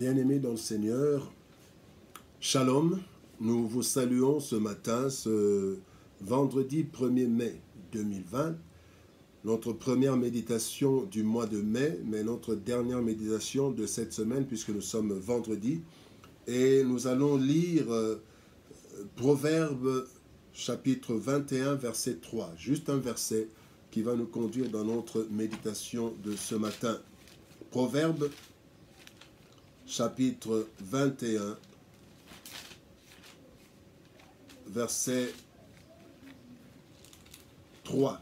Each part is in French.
Bien-aimés dans le Seigneur, Shalom, nous vous saluons ce matin, ce vendredi 1er mai 2020, notre première méditation du mois de mai, mais notre dernière méditation de cette semaine puisque nous sommes vendredi. Et nous allons lire Proverbes chapitre 21, verset 3, juste un verset qui va nous conduire dans notre méditation de ce matin. Proverbes chapitre 21, verset 3.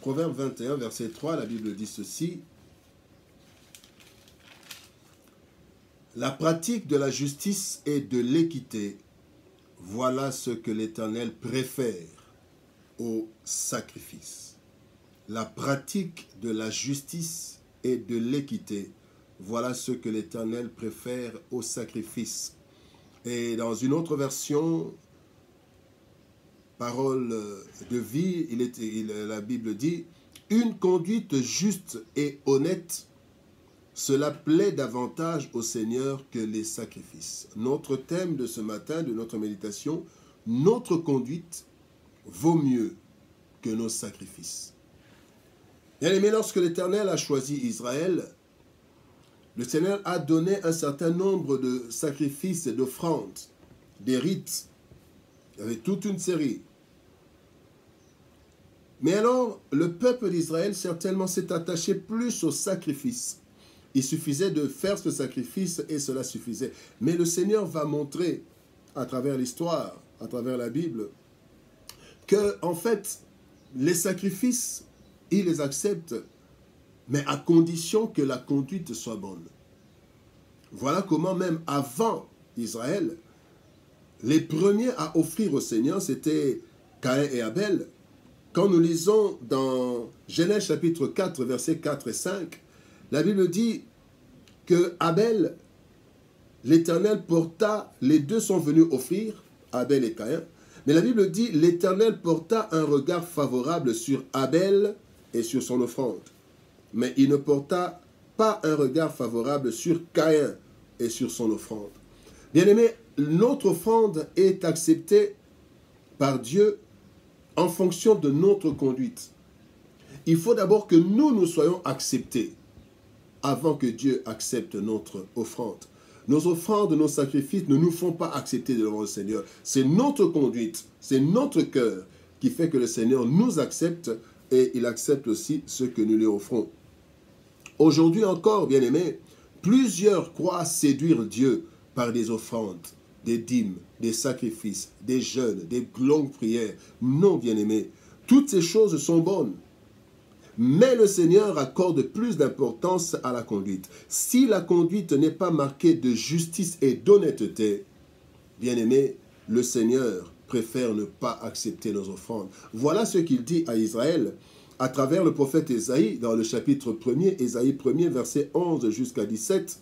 Proverbe 21, verset 3, la Bible dit ceci. La pratique de la justice et de l'équité, voilà ce que l'Éternel préfère au sacrifice. La pratique de la justice et de l'équité, voilà ce que l'Éternel préfère au sacrifice. Et dans une autre version, parole de vie, la Bible dit, une conduite juste et honnête, cela plaît davantage au Seigneur que les sacrifices. Notre thème de ce matin, de notre méditation, notre conduite vaut mieux que nos sacrifices. Bien aimé, lorsque l'Éternel a choisi Israël, le Seigneur a donné un certain nombre de sacrifices et d'offrandes, des rites. Il y avait toute une série. Mais alors, le peuple d'Israël certainement s'est attaché plus au sacrifice. Il suffisait de faire ce sacrifice et cela suffisait. Mais le Seigneur va montrer, à travers l'histoire, à travers la Bible, que, en fait, les sacrifices, il les accepte, mais à condition que la conduite soit bonne. Voilà comment même avant Israël, les premiers à offrir au Seigneur, c'était Caïn et Abel. Quand nous lisons dans Genèse chapitre 4, versets 4 et 5, la Bible dit que Abel, l'Éternel porta, les deux sont venus offrir, Abel et Caïn, mais la Bible dit l'Éternel porta un regard favorable sur Abel et sur son offrande. Mais il ne porta pas un regard favorable sur Caïn et sur son offrande. Bien-aimé, notre offrande est acceptée par Dieu en fonction de notre conduite. Il faut d'abord que nous soyons acceptés avant que Dieu accepte notre offrande. Nos offrandes, nos sacrifices ne nous font pas accepter devant le Seigneur. C'est notre conduite, c'est notre cœur qui fait que le Seigneur nous accepte et il accepte aussi ce que nous lui offrons. Aujourd'hui encore, bien-aimés, plusieurs croient séduire Dieu par des offrandes, des dîmes, des sacrifices, des jeûnes, des longues prières. Non, bien-aimés, toutes ces choses sont bonnes. Mais le Seigneur accorde plus d'importance à la conduite. Si la conduite n'est pas marquée de justice et d'honnêteté, bien-aimés, le Seigneur préfère ne pas accepter nos offrandes. Voilà ce qu'il dit à Israël à travers le prophète Ésaïe, dans le chapitre 1er, Ésaïe 1er, verset 11 jusqu'à 17.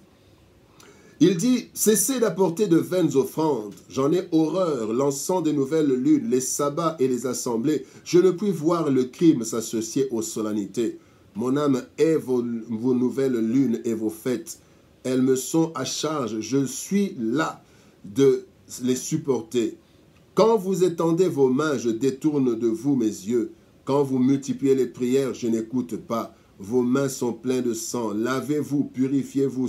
Il dit, « Cessez d'apporter de vaines offrandes, j'en ai horreur, l'encens des nouvelles lunes, les sabbats et les assemblées, je ne puis voir le crime s'associer aux solennités. Mon âme hait vos nouvelles lunes et vos fêtes, elles me sont à charge, je suis là de les supporter. Quand vous étendez vos mains, je détourne de vous mes yeux. Quand vous multipliez les prières, je n'écoute pas. Vos mains sont pleines de sang. Lavez-vous, purifiez-vous,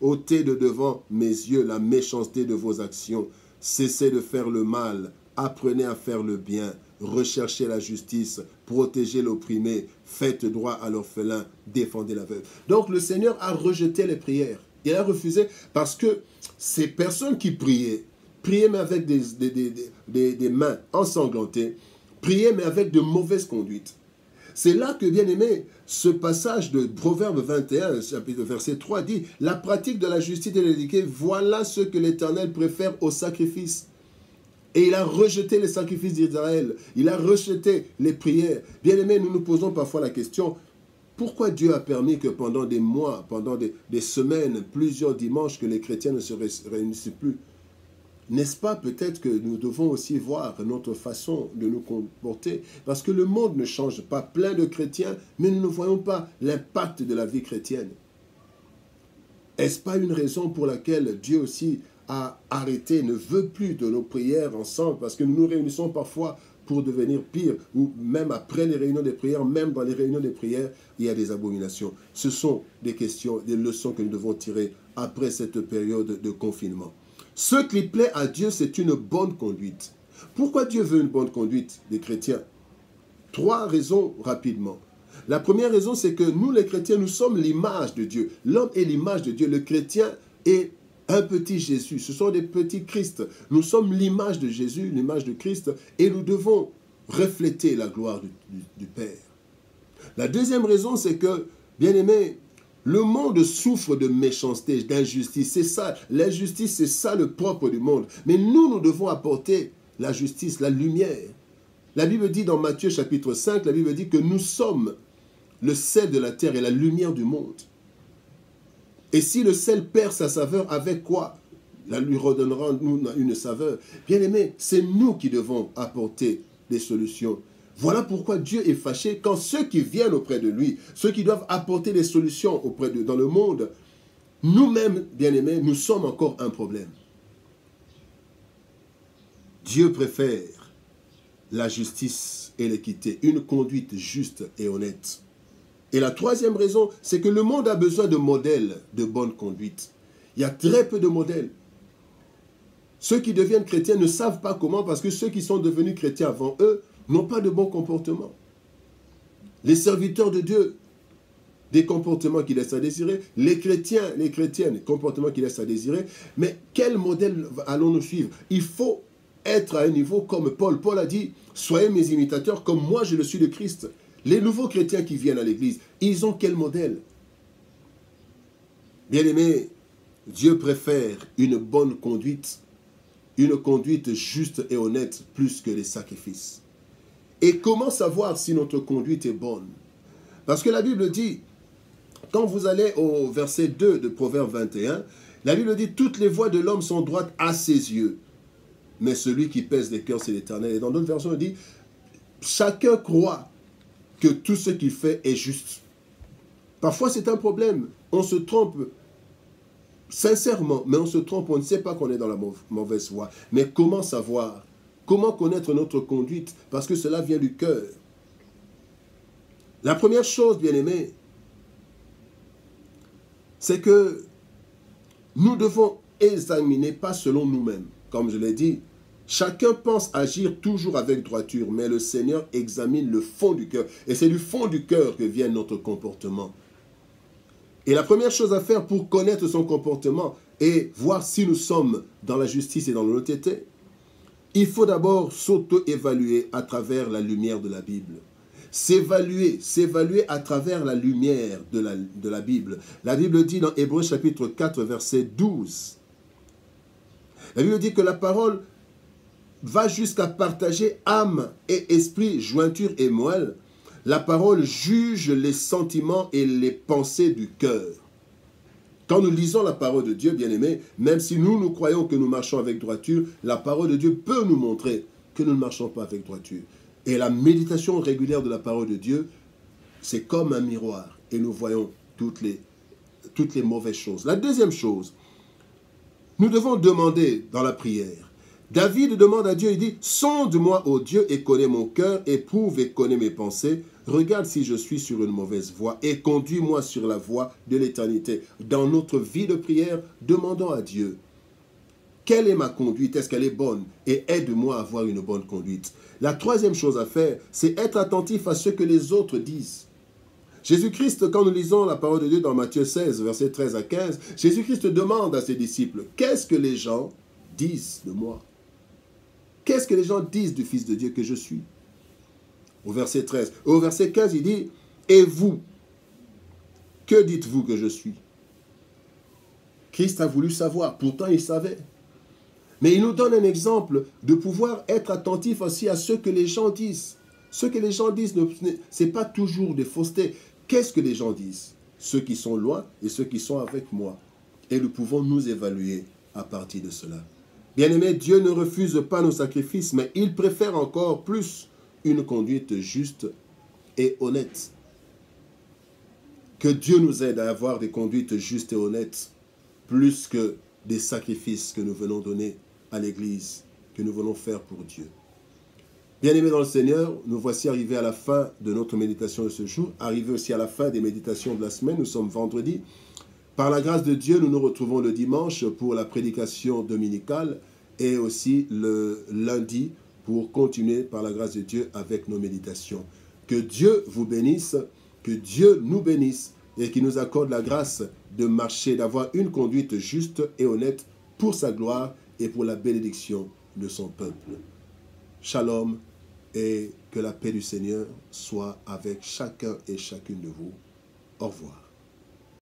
ôtez de devant mes yeux la méchanceté de vos actions. Cessez de faire le mal. Apprenez à faire le bien. Recherchez la justice. Protégez l'opprimé. Faites droit à l'orphelin. Défendez la veuve. » Donc le Seigneur a rejeté les prières. Il a refusé parce que ces personnes qui priaient mais avec des mains ensanglantées, prier mais avec de mauvaises conduites. C'est là que, bien aimé, ce passage de Proverbe 21, chapitre verset 3 dit, la pratique de la justice et de l'équité, voilà ce que l'Éternel préfère au sacrifice. Et il a rejeté les sacrifices d'Israël, il a rejeté les prières. Bien aimé, nous nous posons parfois la question, pourquoi Dieu a permis que pendant des mois, pendant des semaines, plusieurs dimanches, que les chrétiens ne se réunissent plus? n'est-ce pas peut-être que nous devons aussi voir notre façon de nous comporter? Parce que le monde ne change pas, plein de chrétiens, mais nous ne voyons pas l'impact de la vie chrétienne. Est-ce pas une raison pour laquelle Dieu aussi a arrêté, ne veut plus de nos prières ensemble? Parce que nous nous réunissons parfois pour devenir pire, ou même après les réunions des prières, même dans les réunions des prières, il y a des abominations. Ce sont des questions, des leçons que nous devons tirer après cette période de confinement. Ce qui plaît à Dieu, c'est une bonne conduite. Pourquoi Dieu veut une bonne conduite des chrétiens? 3 raisons rapidement. La première raison, c'est que nous, les chrétiens, nous sommes l'image de Dieu. L'homme est l'image de Dieu. Le chrétien est un petit Jésus. Ce sont des petits Christ. Nous sommes l'image de Jésus, l'image de Christ, et nous devons refléter la gloire du Père. La deuxième raison, c'est que, bien aimé, le monde souffre de méchanceté, d'injustice. C'est ça, l'injustice, c'est ça le propre du monde. Mais nous devons apporter la justice, la lumière. La Bible dit dans Matthieu chapitre 5, la Bible dit que nous sommes le sel de la terre et la lumière du monde. Et si le sel perd sa saveur, avec quoi la lui redonnera une saveur? Bien aimé, c'est nous qui devons apporter des solutions. Voilà pourquoi Dieu est fâché quand ceux qui viennent auprès de lui, ceux qui doivent apporter des solutions auprès de dans le monde, nous-mêmes, bien-aimés, nous sommes encore un problème. Dieu préfère la justice et l'équité, une conduite juste et honnête. Et la troisième raison, c'est que le monde a besoin de modèles de bonne conduite. Il y a très peu de modèles. Ceux qui deviennent chrétiens ne savent pas comment, parce que ceux qui sont devenus chrétiens avant eux n'ont pas de bon comportement. Les serviteurs de Dieu, des comportements qui laissent à désirer. Les chrétiens, les chrétiennes, des comportements qui laissent à désirer. Mais quel modèle allons-nous suivre? Il faut être à un niveau comme Paul. Paul a dit, soyez mes imitateurs comme moi je le suis de Christ. Les nouveaux chrétiens qui viennent à l'église, ils ont quel modèle? Bien-aimés, Dieu préfère une bonne conduite, une conduite juste et honnête, plus que les sacrifices. Et comment savoir si notre conduite est bonne? Parce que la Bible dit, quand vous allez au verset 2 de Proverbe 21, la Bible dit, toutes les voies de l'homme sont droites à ses yeux, mais celui qui pèse les cœurs, c'est l'Éternel. Et dans d'autres versions, on dit, chacun croit que tout ce qu'il fait est juste. Parfois, c'est un problème. On se trompe sincèrement, mais on se trompe, on ne sait pas qu'on est dans la mauvaise voie. Mais comment savoir? Comment connaître notre conduite? Parce que cela vient du cœur. La première chose, bien-aimés, c'est que nous devons examiner, pas selon nous-mêmes. Comme je l'ai dit, chacun pense agir toujours avec droiture, mais le Seigneur examine le fond du cœur. Et c'est du fond du cœur que vient notre comportement. Et la première chose à faire pour connaître son comportement et voir si nous sommes dans la justice et dans l'honnêteté, il faut d'abord s'auto-évaluer à travers la lumière de la Bible. S'évaluer à travers la lumière de la Bible. La Bible dit dans Hébreux chapitre 4, verset 12. La Bible dit que la parole va jusqu'à partager âme et esprit, jointure et moelle. La parole juge les sentiments et les pensées du cœur. Quand nous lisons la parole de Dieu, bien-aimés, même si nous croyons que nous marchons avec droiture, la parole de Dieu peut nous montrer que nous ne marchons pas avec droiture. Et la méditation régulière de la parole de Dieu, c'est comme un miroir. Et nous voyons toutes les mauvaises choses. La deuxième chose, nous devons demander dans la prière. David demande à Dieu, il dit, « Sonde-moi, ô Dieu, et connais mon cœur, éprouve et connais mes pensées. Regarde si je suis sur une mauvaise voie et conduis-moi sur la voie de l'éternité. » Dans notre vie de prière, demandons à Dieu, quelle est ma conduite? Est-ce qu'elle est bonne? Et aide-moi à avoir une bonne conduite. La troisième chose à faire, c'est être attentif à ce que les autres disent. Jésus-Christ, quand nous lisons la parole de Dieu dans Matthieu 16, versets 13 à 15, Jésus-Christ demande à ses disciples, qu'est-ce que les gens disent de moi? Qu'est-ce que les gens disent du Fils de Dieu que je suis? Au verset 13. Au verset 15, il dit, et vous, que dites-vous que je suis? Christ a voulu savoir, pourtant il savait. Mais il nous donne un exemple de pouvoir être attentif aussi à ce que les gens disent. Ce que les gens disent, ce n'est pas toujours des faussetés. Qu'est-ce que les gens disent? Ceux qui sont loin et ceux qui sont avec moi. Et nous pouvons nous évaluer à partir de cela. Bien-aimés, Dieu ne refuse pas nos sacrifices, mais il préfère encore plus une conduite juste et honnête. Que Dieu nous aide à avoir des conduites justes et honnêtes, plus que des sacrifices que nous venons donner à l'Église, que nous venons faire pour Dieu. Bien-aimés dans le Seigneur, nous voici arrivés à la fin de notre méditation de ce jour, arrivés aussi à la fin des méditations de la semaine. Nous sommes vendredi. Par la grâce de Dieu, nous nous retrouvons le dimanche pour la prédication dominicale et aussi le lundi pour continuer par la grâce de Dieu avec nos méditations. Que Dieu vous bénisse, que Dieu nous bénisse et qu'il nous accorde la grâce de marcher, d'avoir une conduite juste et honnête pour sa gloire et pour la bénédiction de son peuple. Shalom et que la paix du Seigneur soit avec chacun et chacune de vous. Au revoir.